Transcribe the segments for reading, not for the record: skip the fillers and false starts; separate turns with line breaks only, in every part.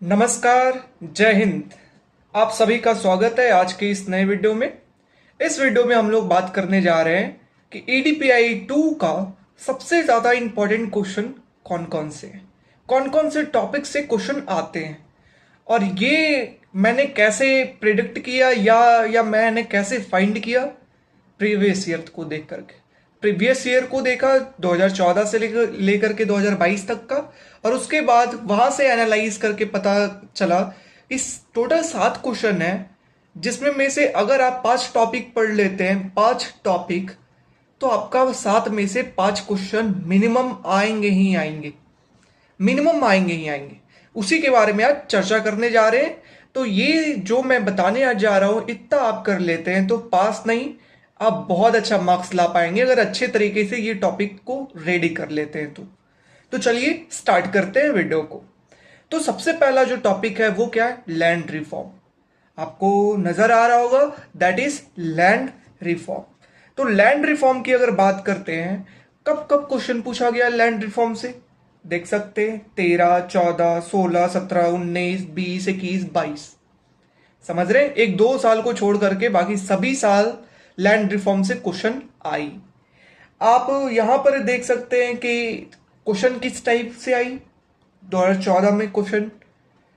नमस्कार। जय हिंद। आप सभी का स्वागत है आज के इस नए वीडियो में। इस वीडियो में हम लोग बात करने जा रहे हैं कि ईडीपीआई 2 का सबसे ज़्यादा इंपॉर्टेंट क्वेश्चन कौन कौन से टॉपिक से क्वेश्चन आते हैं और ये मैंने कैसे प्रिडिक्ट किया या मैंने कैसे फाइंड किया। प्रीवियस ईयर को देख करके प्रीवियस ईयर को देखा 2014 से लेकर के 2022 तक का, और उसके बाद वहां से एनालाइज करके पता चला इस टोटल 7 क्वेश्चन है, जिसमें में से अगर आप 5 टॉपिक पढ़ लेते हैं, 5 टॉपिक, तो आपका 7 में से 5 क्वेश्चन मिनिमम आएंगे ही आएंगे, मिनिमम आएंगे ही आएंगे। उसी के बारे में आज चर्चा करने जा रहे हैं। तो ये जो मैं बताने आज जा रहा हूं, इतना आप कर लेते हैं तो पास नहीं, आप बहुत अच्छा मार्क्स ला पाएंगे अगर अच्छे तरीके से ये टॉपिक को रेडी कर लेते हैं तो चलिए स्टार्ट करते हैं वीडियो को। तो सबसे पहला जो टॉपिक है वो क्या है? Land reform. आपको नजर आ रहा होगा, दैट इज लैंड रिफॉर्म। तो लैंड रिफॉर्म की अगर बात करते हैं, कब कब क्वेश्चन पूछा गया लैंड रिफॉर्म से, देख सकते हैं 13, 14, 16, 17, 19, 20, 21, 22। समझ रहे हैं? एक दो साल को छोड़ करके बाकी सभी साल लैंड रिफॉर्म से क्वेश्चन आई। आप यहां पर देख सकते हैं कि क्वेश्चन किस टाइप से आई। 2014 में क्वेश्चन,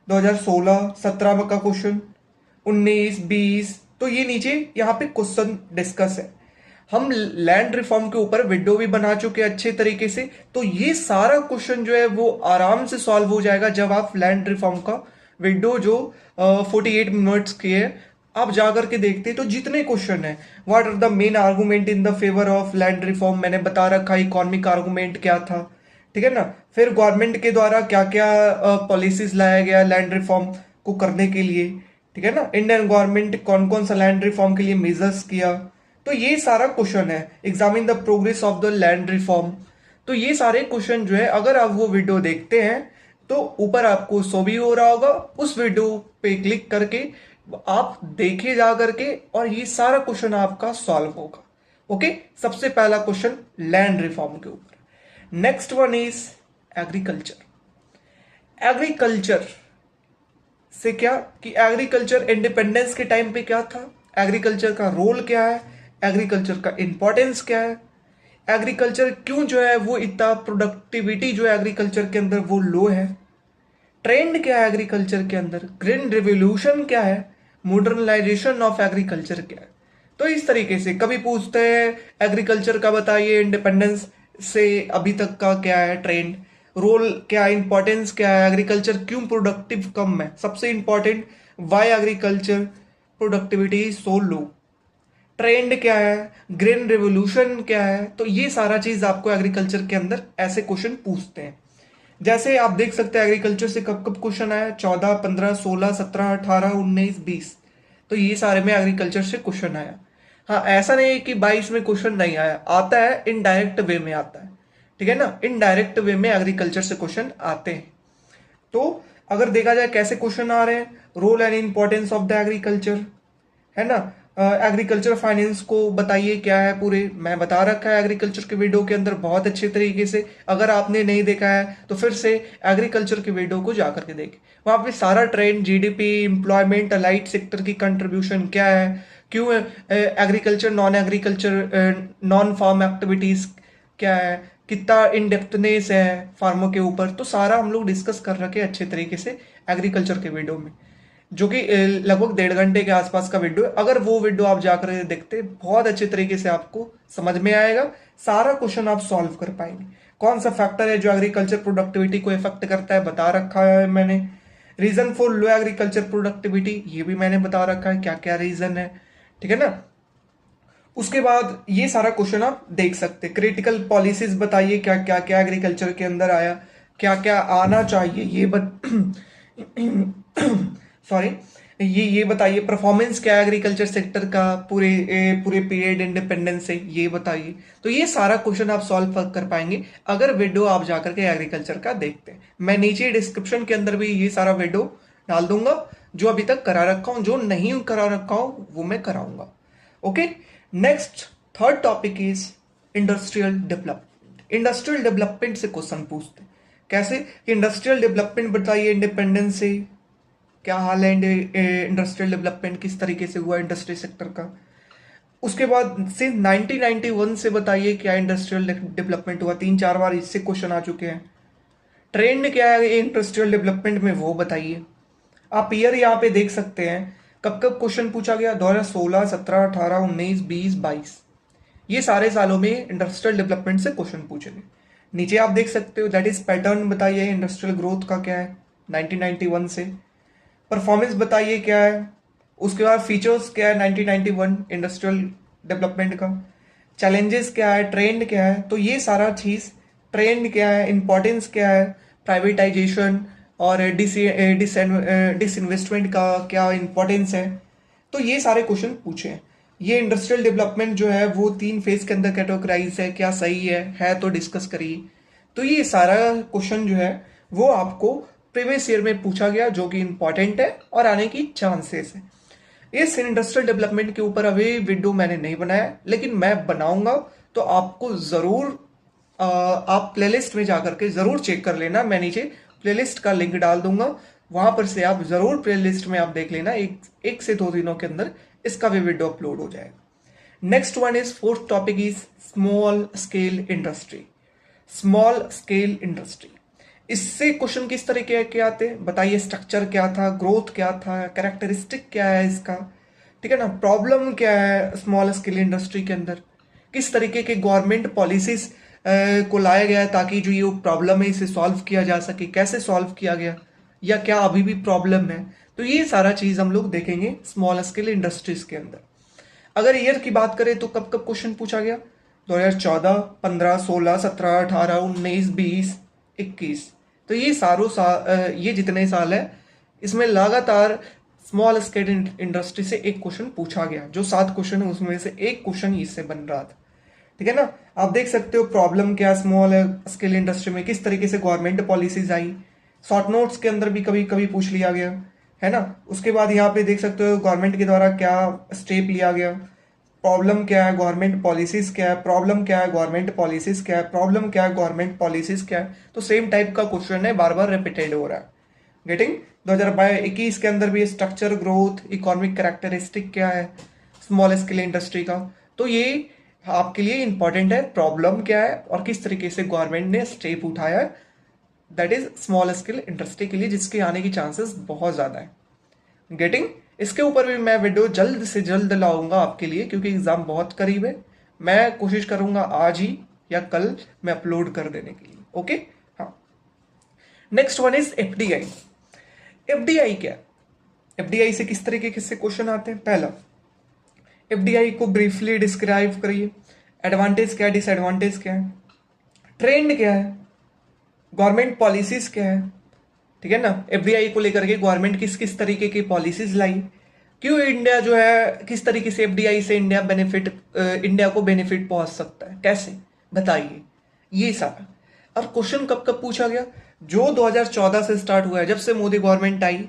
2016, 17 का क्वेश्चन, 19, 20, तो ये नीचे यहाँ पे क्वेश्चन डिस्कस है। हम लैंड रिफॉर्म के ऊपर वीडियो भी बना चुके हैं अच्छे तरीके से, तो ये सारा क्वेश्चन जो है वो आराम से सॉल्व हो जाएगा जब आप लैंड रिफॉर्म का वीडियो जो 48 मिनट्स की है आप जाकर के देखते हैं। तो जितने क्वेश्चन है, what are the main argument in the favour of land reform, मैंने बता रखा इकोनॉमिक आर्गूमेंट क्या था, ठीक है ना। फिर गवर्नमेंट के द्वारा क्या क्या पॉलिसीज लाया गया लैंड रिफॉर्म को करने के लिए, ठीक है ना। इंडियन गवर्नमेंट कौन कौन सा लैंड रिफॉर्म के लिए मेजर्स किया, तो ये सारा क्वेश्चन है। Examine the progress of the land reform, तो ये सारे क्वेश्चन जो है अगर आप वो वीडियो देखते हैं तो ऊपर आपको शो भी हो रहा होगा, उस वीडियो पे क्लिक करके आप देखे जा करके और ये सारा क्वेश्चन आपका सॉल्व होगा। ओके, सबसे पहला क्वेश्चन लैंड रिफॉर्म के ऊपर। Next one is agriculture. Agriculture से क्या कि एग्रीकल्चर इंडिपेंडेंस के टाइम पे क्या था, एग्रीकल्चर का रोल क्या है, एग्रीकल्चर का इंपॉर्टेंस क्या है, एग्रीकल्चर क्यों जो है वो इतना प्रोडक्टिविटी जो है एग्रीकल्चर के अंदर वो लो है, ट्रेंड क्या है एग्रीकल्चर के अंदर, ग्रीन रिवोल्यूशन क्या है, मॉडर्नाइजेशन ऑफ एग्रीकल्चर क्या है। तो इस तरीके से कभी पूछते हैं एग्रीकल्चर का बताइए, इंडिपेंडेंस से अभी तक का क्या है ट्रेंड, रोल क्या है, इंपॉर्टेंस क्या है, एग्रीकल्चर क्यों प्रोडक्टिव कम है, सबसे important why agriculture productivity so low, trend क्या है, ग्रीन रिवोल्यूशन क्या है। तो ये सारा चीज आपको एग्रीकल्चर के अंदर ऐसे क्वेश्चन पूछते हैं। जैसे आप देख सकते हैं एग्रीकल्चर से कब कब क्वेश्चन आया, 14, 15, 16, 17, 18, 19, 20, तो ये सारे में एग्रीकल्चर से क्वेश्चन आया। हाँ, ऐसा नहीं है कि 22 में क्वेश्चन नहीं आया, आता है, इनडायरेक्ट वे में आता है, ठीक है ना। इनडायरेक्ट वे में एग्रीकल्चर से क्वेश्चन आते हैं। तो अगर देखा जाए कैसे क्वेश्चन आ रहे हैं, role and importance of the agriculture, है ना। एग्रीकल्चर फाइनेंस को बताइए क्या है, पूरे मैं बता रखा है एग्रीकल्चर के वीडियो के अंदर बहुत अच्छे तरीके से। अगर आपने नहीं देखा है तो फिर से एग्रीकल्चर के वीडियो को जाकर के देखें, वहां पे सारा trend, GDP, employment, allied sector की कंट्रीब्यूशन क्या है, क्यों एग्रीकल्चर, नॉन फार्म एक्टिविटीज क्या है, कितना इन डेप्थनेस है फार्मों के ऊपर, तो सारा हम लोग डिस्कस कर रखे अच्छे तरीके से एग्रीकल्चर के वीडियो में, जो कि लगभग 1.5 घंटे के आसपास का वीडियो है। अगर वो वीडियो आप जाकर देखते बहुत अच्छे तरीके से आपको समझ में आएगा, सारा क्वेश्चन आप सॉल्व कर पाएंगे। कौन सा फैक्टर है जो एग्रीकल्चर प्रोडक्टिविटी को इफेक्ट करता है बता रखा है मैंने। Reason for low agriculture productivity ये भी मैंने बता रखा है क्या क्या रीजन है, ठीक है ना। उसके बाद ये सारा क्वेश्चन आप देख सकते। क्रिटिकल पॉलिसीज बताइए क्या क्या क्या एग्रीकल्चर के अंदर आया, क्या क्या आना चाहिए ये सॉरी, ये बताइए। परफॉर्मेंस क्या है एग्रीकल्चर सेक्टर का पूरे पूरे पीरियड इंडिपेंडेंस से, ये बताइए। तो ये सारा क्वेश्चन आप सॉल्व कर पाएंगे अगर वीडियो आप जाकर के एग्रीकल्चर का देखते हैं। मैं नीचे डिस्क्रिप्शन के अंदर भी ये सारा वीडियो डाल दूंगा, जो अभी तक करा रखा हूं, जो नहीं करा रखा हूं वो मैं कराऊंगा। Okay, next third topic is industrial development. Industrial development से क्वेश्चन पूछते हैं कैसे कि इंडस्ट्रियल डेवलपमेंट बताइए इंडिपेंडेंस से, क्या हाल है इंडस्ट्रियल डेवलपमेंट किस तरीके से हुआ इंडस्ट्री सेक्टर का। उसके बाद सिंस 1991 से बताइए क्या इंडस्ट्रियल डेवलपमेंट हुआ, 3-4 बार इससे क्वेश्चन आ चुके हैं। ट्रेंड क्या है इंडस्ट्रियल डेवलपमेंट में वो बताइए। आप ईयर यहाँ पे देख सकते हैं कब कब क्वेश्चन पूछा गया, 2016, 17, 18, 19, 20, 22, ये सारे सालों में इंडस्ट्रियल डेवलपमेंट से क्वेश्चन पूछे गए। नीचे आप देख सकते हो दैट इज पैटर्न बताइए इंडस्ट्रियल ग्रोथ का क्या है 1991 से। परफॉर्मेंस बताइए क्या है, उसके बाद फीचर्स क्या है 1991 इंडस्ट्रियल डेवलपमेंट का, चैलेंजेस क्या है, ट्रेंड क्या है। तो ये सारा चीज, ट्रेंड क्या है, इंपॉर्टेंस क्या है, प्राइवेटाइजेशन और डिसइन्वेस्टमेंट का क्या इंपॉर्टेंस है, तो ये सारे क्वेश्चन पूछे हैं। ये इंडस्ट्रियल डेवलपमेंट जो है वो 3 फेज के अंदर कैटेगराइज है, क्या सही है तो डिस्कस करिए। तो ये सारा क्वेश्चन जो है वो आपको प्रीवियस ईयर में पूछा गया, जो कि इंपॉर्टेंट है और आने की चांसेस है। इस इंडस्ट्रियल डेवलपमेंट के ऊपर अभी वीडियो मैंने नहीं बनाया, लेकिन मैं बनाऊंगा, तो आपको जरूर आप प्लेलिस्ट में जाकर के जरूर चेक कर लेना। मैं नीचे प्लेलिस्ट का लिंक डाल दूंगा, वहां पर से आप जरूर प्लेलिस्ट में आप देख लेना। एक से 2 दिनों के अंदर इसका भी वीडियो अपलोड हो जाएगा। Next one is, fourth topic is small scale industry. Small scale industry, इससे क्वेश्चन किस तरीके के आते हैं बताइए। स्ट्रक्चर क्या था, ग्रोथ क्या था, कैरेक्टरिस्टिक क्या है इसका, ठीक है ना। प्रॉब्लम क्या है स्मॉल स्केल इंडस्ट्री के अंदर, किस तरीके के गवर्नमेंट पॉलिसीज को लाया गया है ताकि जो ये प्रॉब्लम है इसे सॉल्व किया जा सके, कैसे सॉल्व किया गया, या क्या अभी भी प्रॉब्लम है। तो ये सारा चीज हम लोग देखेंगे स्मॉल स्केल इंडस्ट्रीज के अंदर। अगर ईयर की बात करें तो कब कब क्वेश्चन पूछा गया, 2014, 15, 16, 17, 18, 19, 20, 21। तो ये ये जितने साल है इसमें लगातार स्मॉल स्केल इंडस्ट्री से एक क्वेश्चन पूछा गया। जो 7 क्वेश्चन है उसमें से एक क्वेश्चन इससे बन रहा था, ठीक है ना। आप देख सकते हो प्रॉब्लम क्या स्मॉल स्केल इंडस्ट्री में, किस तरीके से गवर्नमेंट पॉलिसीज आई। शॉर्ट नोट्स के अंदर भी कभी कभी पूछ लिया गया है ना। उसके बाद यहाँ पे देख सकते हो गवर्नमेंट के द्वारा क्या स्टेप लिया गया, प्रॉब्लम क्या है, गवर्नमेंट पॉलिसीज क्या है, प्रॉब्लम क्या है, गवर्नमेंट पॉलिसीज क्या है, प्रॉब्लम क्या है, गवर्नमेंट पॉलिसीज क्या है। तो सेम टाइप का क्वेश्चन है, बार बार रिपीटेड हो रहा है। गेटिंग 2021 के अंदर भी स्ट्रक्चर, ग्रोथ, इकोनॉमिक कैरेक्टरिस्टिक क्या है स्मॉल स्केल इंडस्ट्री का। तो ये आपके लिए इंपॉर्टेंट है, प्रॉब्लम क्या है और किस तरीके से गवर्नमेंट ने स्टेप उठाया है, that is small scale industry के लिए, जिसके आने की चांसेस बहुत ज्यादा है। गेटिंग, इसके ऊपर भी मैं वीडियो जल्द से जल्द लाऊंगा आपके लिए, क्योंकि एग्जाम बहुत करीब है। मैं कोशिश करूंगा आज ही या कल मैं अपलोड कर देने के लिए, ओके। हाँ, next one is FDI. FDI क्या है, एफडीआई से किस तरीके से क्वेश्चन आते हैं। पहला, एफडीआई को ब्रीफली डिस्क्राइब करिए, एडवांटेज क्या है, डिसएडवांटेज क्या है, ट्रेंड क्या है, गवर्नमेंट पॉलिसीज क्या है, ठीक है ना। एफडीआई को लेकर के गवर्नमेंट किस किस तरीके की पॉलिसीज लाई, क्यों इंडिया जो है, किस तरीके से एफडीआई से इंडिया को बेनिफिट पहुंच सकता है, कैसे बताइए, ये सारा। और क्वेश्चन कब कब पूछा गया, जो 2014 से स्टार्ट हुआ है, जब से मोदी गवर्नमेंट आई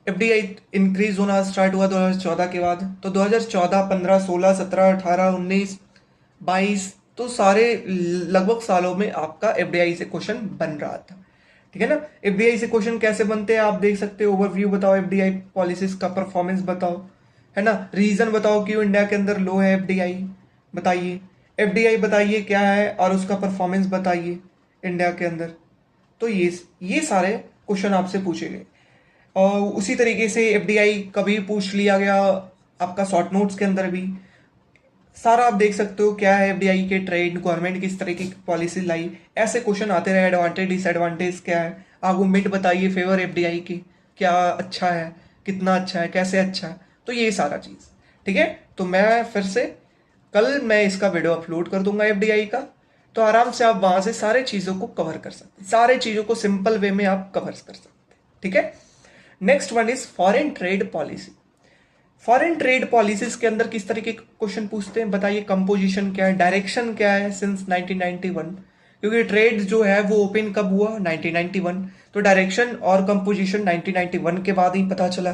एफडीआई इंक्रीज होना स्टार्ट हुआ 2014 के बाद। तो 2014, 15, 16, 17, 18, 19, 22, तो सारे लगभग सालों में आपका एफडीआई से क्वेश्चन बन रहा था, ठीक है ना। एफडीआई से क्वेश्चन कैसे बनते हैं आप देख सकते हो, ओवरव्यू बताओ एफडीआई पॉलिसीज का, परफॉर्मेंस बताओ, है ना, रीजन बताओ क्यों इंडिया के अंदर लो है एफडीआई बताइए, एफडीआई बताइए क्या है और उसका परफॉर्मेंस बताइए इंडिया के अंदर। तो ये सारे क्वेश्चन आपसे पूछे गए। और उसी तरीके से एफडीआई कभी पूछ लिया गया आपका शॉर्ट नोट्स के अंदर भी सारा आप देख सकते हो क्या है एफडीआई के ट्रेड, गवर्नमेंट किस तरह की पॉलिसी लाई, ऐसे क्वेश्चन आते रहे। एडवांटेज डिसएडवांटेज क्या है, आर्गुमेंट बताइए फेवर एफडीआई की, क्या अच्छा है, कितना अच्छा है, कैसे अच्छा है। तो ये सारा चीज, ठीक है। तो मैं फिर से कल मैं इसका वीडियो अपलोड कर दूंगा एफडीआई का, तो आराम से आप वहां से सारे चीजों को कवर कर सकते हैं, सारे चीजों को सिंपल वे में आप कवर कर सकते हैं, ठीक है। Next one is foreign trade policy. Foreign trade policies के अंदर किस तरीके के क्वेश्चन पूछते हैं बताइए, कंपोजिशन क्या है, डायरेक्शन क्या है सिंस 1991, क्योंकि ट्रेड जो है वो ओपन कब हुआ 1991, तो डायरेक्शन और कंपोजिशन 1991 के बाद ही पता चला।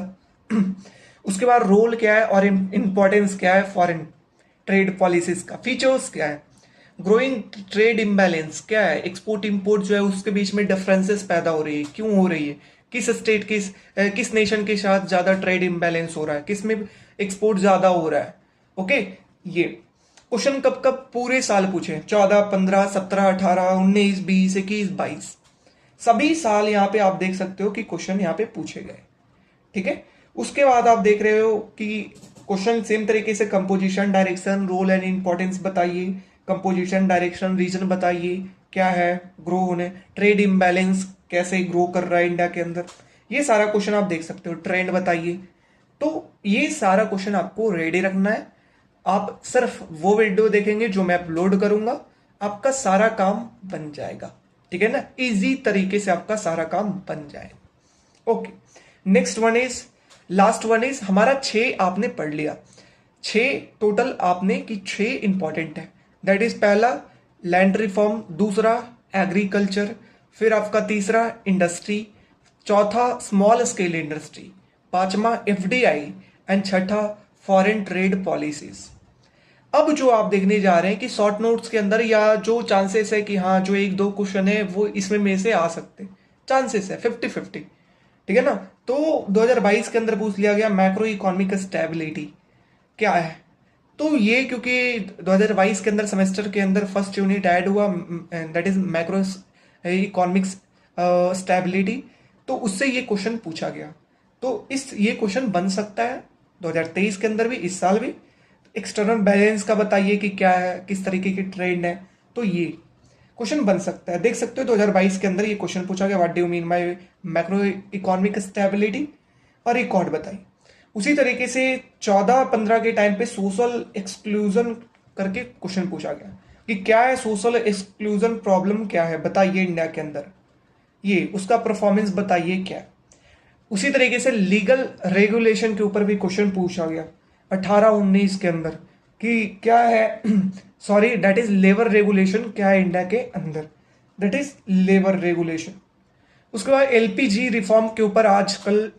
उसके बाद रोल क्या है और इंपॉर्टेंस क्या है फॉरेन ट्रेड पॉलिसीज का, फीचर्स क्या है, ग्रोइंग ट्रेड इम्बैलेंस क्या है, एक्सपोर्ट इंपोर्ट जो है उसके बीच में डिफरेंसेस पैदा हो रही है, क्यों हो रही है, किस स्टेट किस नेशन के साथ ज्यादा ट्रेड इम्बैलेंस हो रहा है, किस में एक्सपोर्ट ज्यादा हो रहा है। ओके, ये क्वेश्चन कब कब पूरे साल पूछे, 14, 15, 17, 18, 19, 20, 21, 22, सभी साल यहाँ पे आप देख सकते हो कि क्वेश्चन यहाँ पे पूछे गए। ठीक है, उसके बाद आप देख रहे हो कि क्वेश्चन सेम तरीके से composition, direction, role and importance बताइए, कंपोजिशन, डायरेक्शन, रीजन बताइए क्या है ग्रो होने, ट्रेड इम्बैलेंस कैसे ग्रो कर रहा है इंडिया के अंदर, ये सारा क्वेश्चन आप देख सकते हो, ट्रेंड बताइए। तो ये सारा क्वेश्चन आपको रेडी रखना है। आप सिर्फ वो वीडियो देखेंगे जो मैं अपलोड करूंगा, आपका सारा काम बन जाएगा। ठीक है ना, इजी तरीके से आपका सारा काम बन जाएगा। Okay, next one is, last one is हमारा 6 आपने पढ़ लिया, 6 टोटल आपने कि 6 इंपॉर्टेंट है। दैट इज पहला लैंड रिफॉर्म, दूसरा एग्रीकल्चर, फिर आपका तीसरा इंडस्ट्री, चौथा स्मॉल स्केल इंडस्ट्री, पांचवा एफडीआई एंड छठा फॉरेन ट्रेड पॉलिसीज। अब जो आप देखने जा रहे हैं कि शॉर्ट नोट्स के अंदर या जो चांसेस है कि हाँ जो एक दो क्वेश्चन है वो इसमें में से आ सकते हैं, चांसेस है 50-50। ठीक है ना, तो 2022 के अंदर पूछ लिया गया मैक्रो इकोनॉमिक स्टेबिलिटी क्या है। तो ये क्योंकि 2022 के अंदर सेमेस्टर के अंदर फर्स्ट यूनिट ऐड हुआ, that is macro economics stability, तो उससे ये क्वेश्चन पूछा गया। तो ये क्वेश्चन बन सकता है 2023 के अंदर भी, इस साल भी। एक्सटर्नल बैलेंस का बताइए कि क्या है, किस तरीके की ट्रेंड है, तो ये क्वेश्चन बन सकता है। देख सकते हो 2022 के अंदर ये क्वेश्चन पूछा गया, what do you mean by macro economic stability, और रिकॉर्ड बताइए। उसी तरीके से 14-15 के टाइम पे सोशल एक्सक्लूजन करके क्वेश्चन पूछा गया कि क्या है सोशल एक्सक्लूजन प्रॉब्लम, क्या है बताइए इंडिया के अंदर, ये उसका परफॉर्मेंस बताइए क्या। उसी तरीके से लीगल रेगुलेशन के ऊपर भी क्वेश्चन पूछा गया 18-19 के अंदर कि क्या है sorry that is labour regulation क्या है इंडिया के अंदर, दैट इज लेबर रेगुलेशन। उसके बाद एलपीजी रिफॉर्म के ऊपर आजकल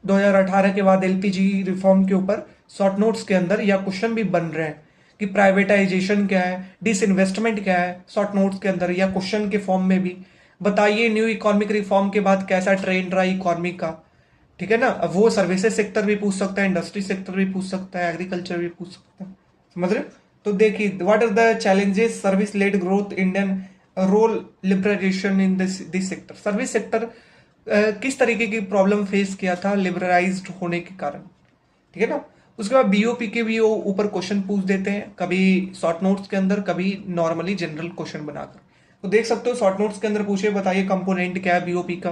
2018 के बाद एलपीजी रिफॉर्म के ऊपर शॉर्ट नोट्स के अंदर या क्वेश्चन भी बन रहे हैं कि प्राइवेटाइजेशन क्या है, डिसइन्वेस्टमेंट क्या है, शॉर्ट नोट्स के अंदर या क्वेश्चन के फॉर्म में भी बताइए न्यू इकोनॉमिक रिफॉर्म के बाद कैसा ट्रेंड रहा इकोनॉमी का। ठीक है ना, अब वो सर्विसेज सेक्टर भी पूछ सकता है, इंडस्ट्री सेक्टर भी पूछ सकता है, एग्रीकल्चर भी पूछ सकता है, समझ रहे हो। तो देखिए what are the challenges service led growth Indian role liberalisation in this sector, service sector किस तरीके की प्रॉब्लम फेस किया था लिबरलाइज्ड होने के कारण। ठीक है ना, उसके बाद बीओपी के भी वो ऊपर क्वेश्चन पूछ देते हैं, कभी शॉर्ट नोट्स के अंदर, कभी नॉर्मली जनरल क्वेश्चन बनाकर। तो देख सकते हो शॉर्ट नोट्स के अंदर पूछे बताइए कंपोनेंट क्या है बीओपी का,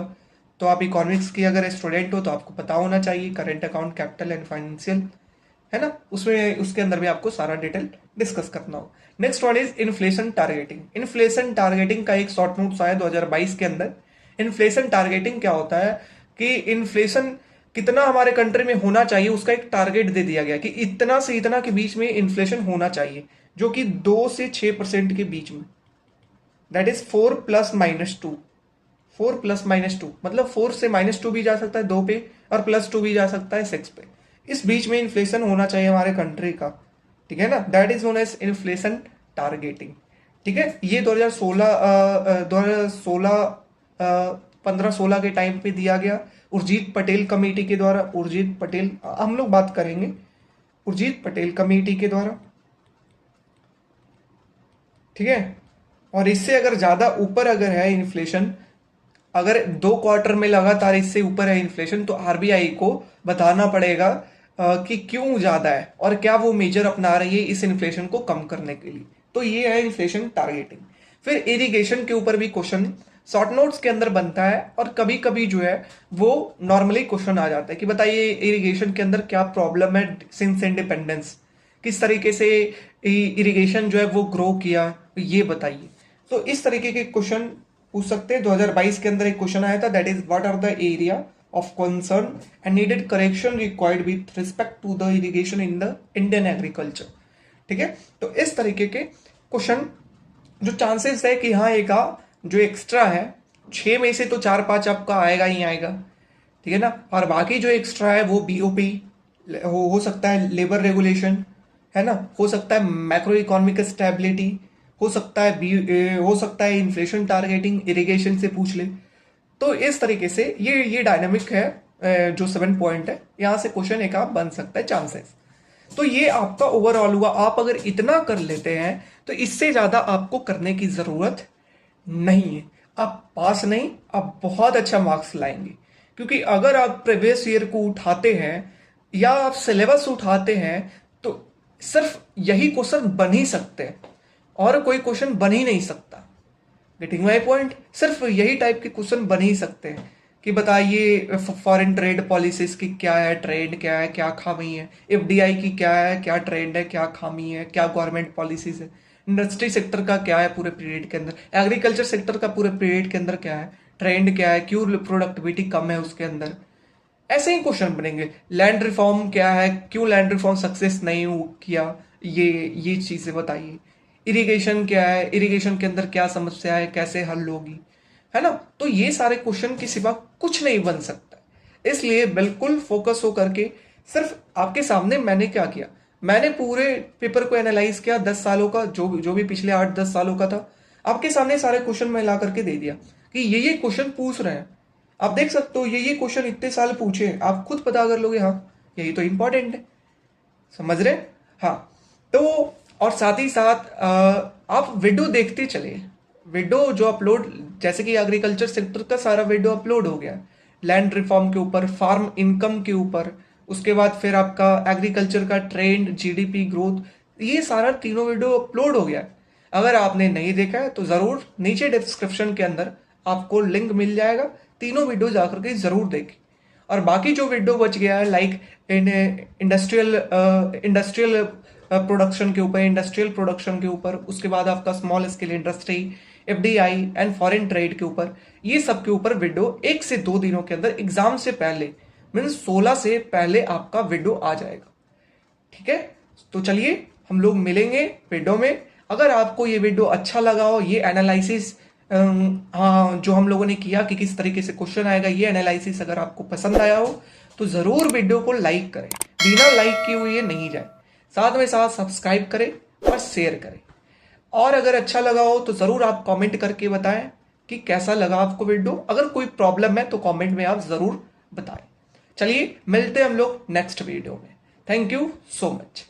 तो आप इकोनॉमिक्स की अगर स्टूडेंट हो तो आपको पता होना चाहिए, current account, capital and financial, है ना, उसमें उसके अंदर भी आपको सारा डिटेल डिस्कस करना हो। Next one is inflation targeting. Inflation targeting का एक शॉर्ट नोट्स आया 2022 के अंदर। इन्फ्लेशन टारगेटिंग क्या होता है कि इन्फ्लेशन कितना हमारे कंट्री में होना चाहिए उसका एक टारगेट दे दिया गया कि इतना से इतना के बीच में इन्फ्लेशन होना चाहिए, जो कि 2 से 6% के बीच में, दैट इज 4+-2, 4+-2 मतलब 4 से -2 भी जा सकता है 2 पे, और +2 भी जा सकता है 6 पे। इस बीच में इन्फ्लेशन होना चाहिए हमारे कंट्री का। ठीक है ना, that is known as inflation targeting. ठीक है, ये 15-16 के टाइम पे दिया गया उर्जित पटेल कमेटी के द्वारा। उर्जित पटेल, हम लोग बात करेंगे उर्जित पटेल कमेटी के द्वारा। ठीक है, और इससे अगर ज्यादा ऊपर अगर है इन्फ्लेशन, अगर 2 क्वार्टर में लगातार इससे ऊपर है इन्फ्लेशन, तो आरबीआई को बताना पड़ेगा कि क्यों ज्यादा है और क्या वो मेजर अपना रही है इस इन्फ्लेशन को कम करने के लिए। तो ये है इन्फ्लेशन टारगेटिंग। फिर इरिगेशन के ऊपर भी क्वेश्चन शॉर्ट नोट्स के अंदर बनता है, और कभी कभी जो है वो नॉर्मली क्वेश्चन आ जाता है कि बताइए इरिगेशन के अंदर क्या प्रॉब्लम है सिंस इंडिपेंडेंस, किस तरीके से इरिगेशन जो है वो ग्रो किया, ये बताइए। तो इस तरीके के क्वेश्चन पूछ सकते हैं। 2022 के अंदर एक क्वेश्चन आया था, that is what are the area of concern and needed correction required with respect to the irrigation in the Indian agriculture. ठीक है, तो इस तरीके के क्वेश्चन जो चांसेस है कि हाँ एक जो एक्स्ट्रा है 6 में से तो 4-5 आपका आएगा ही आएगा। ठीक है ना, और बाकी जो एक्स्ट्रा है वो बीओपी हो सकता है, लेबर रेगुलेशन है ना, हो सकता है मैक्रो इकोनॉमिक स्टेबिलिटी, हो सकता है इन्फ्लेशन टारगेटिंग, इरिगेशन से पूछ ले। तो इस तरीके से ये डायनामिक है। जो 7 पॉइंट है, यहाँ से क्वेश्चन एक आप बन सकता है चांसेस। तो ये आपका ओवरऑल हुआ। आप अगर इतना कर लेते हैं तो इससे ज्यादा आपको करने की जरूरत नहीं है। आप पास नहीं, आप बहुत अच्छा मार्क्स लाएंगे। क्योंकि अगर आप प्रीवियस ईयर को उठाते हैं या आप सिलेबस उठाते हैं तो सिर्फ यही क्वेश्चन बन ही सकते हैं, और कोई क्वेश्चन बन ही नहीं सकता। Getting my point? सिर्फ यही टाइप के क्वेश्चन बन ही सकते हैं कि बताइए फॉरेन ट्रेड पॉलिसीज की क्या है, ट्रेंड क्या है, क्या खामी है, एफडीआई की क्या है, क्या ट्रेंड है, क्या खामी है, क्या गवर्नमेंट पॉलिसीज है, इंडस्ट्री सेक्टर का क्या है पूरे पीरियड के अंदर, एग्रीकल्चर सेक्टर का पूरे पीरियड के अंदर क्या है, ट्रेंड क्या है, क्यों प्रोडक्टिविटी कम है उसके अंदर। ऐसे ही क्वेश्चन बनेंगे। लैंड रिफॉर्म क्या है, क्यों लैंड रिफॉर्म सक्सेस नहीं किया, ये चीजें बताइए। इरिगेशन क्या है, इरिगेशन के अंदर क्या समस्या है, कैसे हल होगी, है ना। तो ये सारे क्वेश्चन के सिवा कुछ नहीं बन सकता। इसलिए बिल्कुल फोकस हो करके, सिर्फ आपके सामने मैंने क्या किया, मैंने पूरे पेपर को एनालाइज किया 10 सालों का, जो भी पिछले 8-10 सालों का था, आपके सामने सारे क्वेश्चन मैं ला करके दे दिया कि ये क्वेश्चन पूछ रहे हैं। आप देख सकते हो ये क्वेश्चन इतने साल पूछे हैं, आप खुद पता कर लोगे। हाँ, यही तो इंपॉर्टेंट है, समझ रहे? हाँ। तो और साथ ही साथ आप वीडियो देखते चले। वीडियो जो अपलोड, जैसे कि एग्रीकल्चर सेक्टर का सारा वीडियो अपलोड हो गया, लैंड रिफॉर्म के ऊपर, फार्म इनकम के ऊपर, उसके बाद फिर आपका एग्रीकल्चर का ट्रेंड, जीडीपी ग्रोथ, ये सारा तीनों वीडियो अपलोड हो गया। अगर आपने नहीं देखा है तो जरूर नीचे डिस्क्रिप्शन के अंदर आपको लिंक मिल जाएगा, तीनों वीडियो जाकर के जरूर देखें। और बाकी जो वीडियो बच गया है, लाइक इंडस्ट्रियल प्रोडक्शन के ऊपर, इंडस्ट्रियल प्रोडक्शन के ऊपर, उसके बाद आपका small scale industry, FDI and foreign trade के ऊपर, ये सब के ऊपर वीडियो 1 से 2 दिनों के अंदर एग्जाम से पहले, मीन्स 16 से पहले आपका वीडियो आ जाएगा। ठीक है, तो चलिए हम लोग मिलेंगे वीडियो में। अगर आपको ये वीडियो अच्छा लगा हो, ये एनालिसिस हाँ जो हम लोगों ने किया कि किस तरीके से क्वेश्चन आएगा, ये एनालिसिस अगर आपको पसंद आया हो तो जरूर वीडियो को लाइक करें, बिना लाइक किए हुए नहीं जाए। साथ में साथ सब्सक्राइब करें और शेयर करें। और अगर अच्छा लगा हो तो जरूर आप कमेंट करके बताएं कि कैसा लगा आपको वीडियो। अगर कोई प्रॉब्लम है तो कमेंट में आप जरूर बताएं। चलिए मिलते हैं हम लोग नेक्स्ट वीडियो में। Thank you so much.